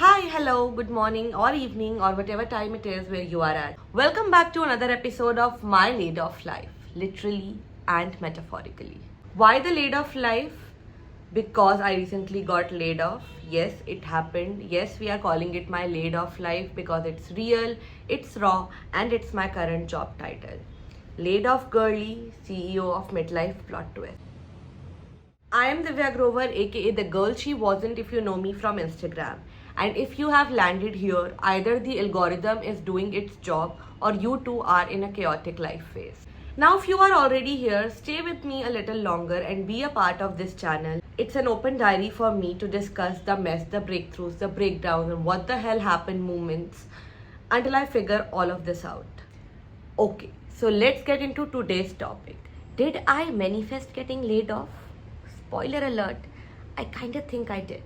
Hi, hello, good morning or evening or whatever time it is where you are at. Welcome back to another episode of my laid off life, literally and metaphorically. Why the laid off life? Because I recently got laid off. Yes, it happened. Yes, we are calling it my laid off life because it's real, it's raw, and it's my current job title. Laid off girly, CEO of midlife plot twist. I am Divya Grover, aka the girl she wasn't if you know me from Instagram. And if you have landed here, either the algorithm is doing its job or you too are in a chaotic life phase. Now, if you are already here, stay with me a little longer and be a part of this channel. It's an open diary for me to discuss the mess, the breakthroughs, the breakdowns, and what the hell happened moments until I figure all of this out. Okay, so let's get into today's topic. Did I manifest getting laid off? Spoiler alert, I kinda think I did.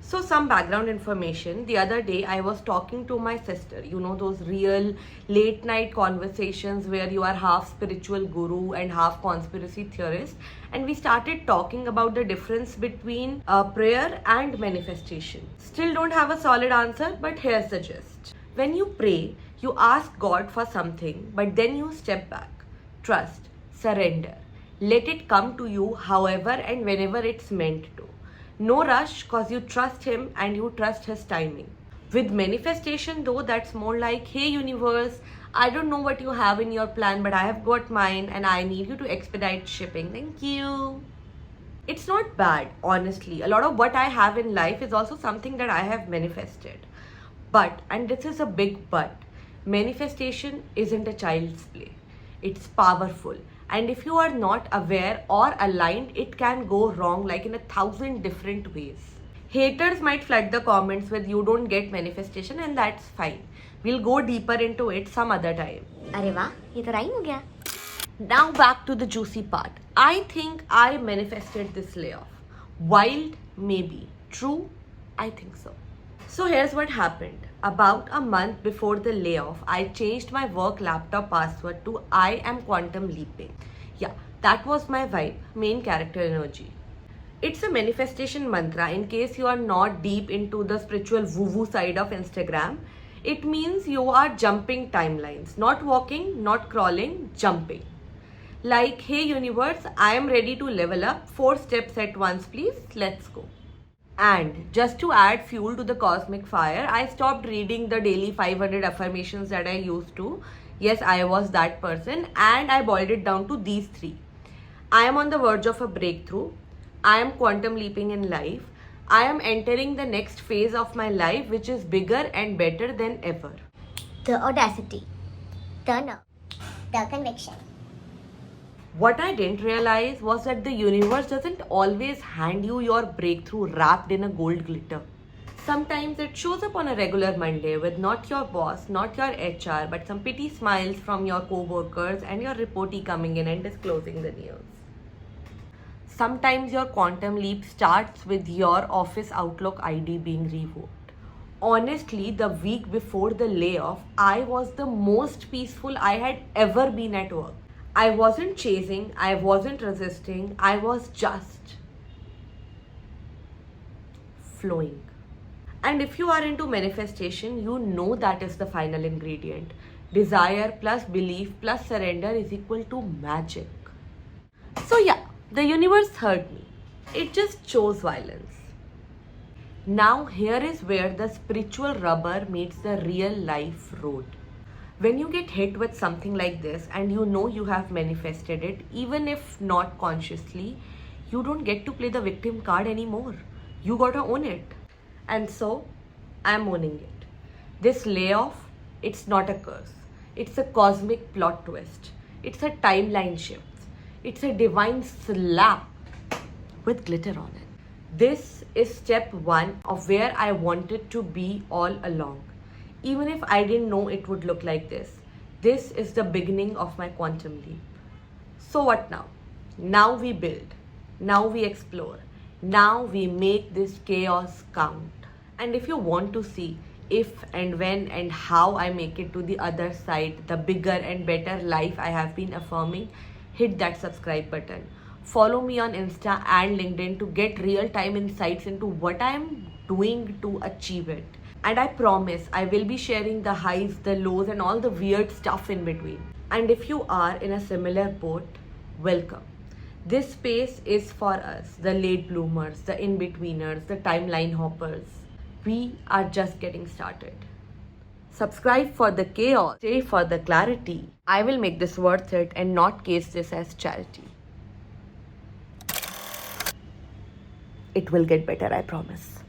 So, some background information. The other day, I was talking to my sister. You know, those real late night conversations where you are half spiritual guru and half conspiracy theorist. And we started talking about the difference between prayer and manifestation. Still don't have a solid answer, but here's the gist. When you pray, you ask God for something, but then you step back. Trust, surrender. Let it come to you however and whenever it's meant to. No rush cause you trust him and you trust his timing. With manifestation though, that's more like, hey universe, I don't know what you have in your plan, but I have got mine and I need you to expedite shipping. Thank you. It's not bad, honestly. A lot of what I have in life is also something that I have manifested. But, and this is a big but, manifestation isn't a child's play. It's powerful. And if you are not aware or aligned, it can go wrong like in 1,000 different ways. Haters might flood the comments with you don't get manifestation and that's fine. We'll go deeper into it some other time. अरे वाह ये तो rhyme हो गया. Now back to the juicy part. I think I manifested this layoff. Wild? Maybe. True? I think so. So here's what happened. About a month before the layoff, I changed my work laptop password to IamQuantumLeaping. Yeah, that was my vibe, main character energy. It's a manifestation mantra in case you are not deep into the spiritual woo-woo side of Instagram. It means you are jumping timelines, not walking, not crawling, jumping. Like, hey universe, I am ready to level up. 4 steps at once, please. Let's go. And just to add fuel to the cosmic fire, I stopped reading the daily 500 affirmations that I used to. Yes, I was that person, and I boiled it down to these 3. I am on the verge of a breakthrough. I am quantum leaping in life. I am entering the next phase of my life, which is bigger and better than ever. The audacity, the nerve, the conviction. What I didn't realize was that the universe doesn't always hand you your breakthrough wrapped in a gold glitter. Sometimes it shows up on a regular Monday with not your boss, not your HR, but some pity smiles from your co-workers and your reportee coming in and disclosing the news. Sometimes your quantum leap starts with your office Outlook ID being revoked. Honestly, the week before the layoff, I was the most peaceful I had ever been at work. I wasn't chasing, I wasn't resisting, I was just flowing. And if you are into manifestation, you know that is the final ingredient. Desire plus belief plus surrender is equal to magic. So yeah, the universe heard me. It just chose violence. Now here is where the spiritual rubber meets the real life road. When you get hit with something like this and you know you have manifested it, even if not consciously, you don't get to play the victim card anymore. You gotta own it. And so, I'm owning it. This layoff, it's not a curse. It's a cosmic plot twist. It's a timeline shift. It's a divine slap with glitter on it. This is step 1 of where I wanted to be all along. Even if I didn't know it would look like this. This is the beginning of my quantum leap. So what now? Now we build. Now we explore. Now we make this chaos count. And if you want to see if and when and how I make it to the other side, the bigger and better life I have been affirming, hit that subscribe button. Follow me on Insta and LinkedIn to get real-time insights into what I am doing to achieve it. And I promise I will be sharing the highs, the lows, and all the weird stuff in between. And if you are in a similar boat, welcome. This space is for us, the late bloomers, the in-betweeners, the timeline hoppers. We are just getting started. Subscribe for the chaos, stay for the clarity. I will make this worth it and not case this as charity. It will get better, I promise.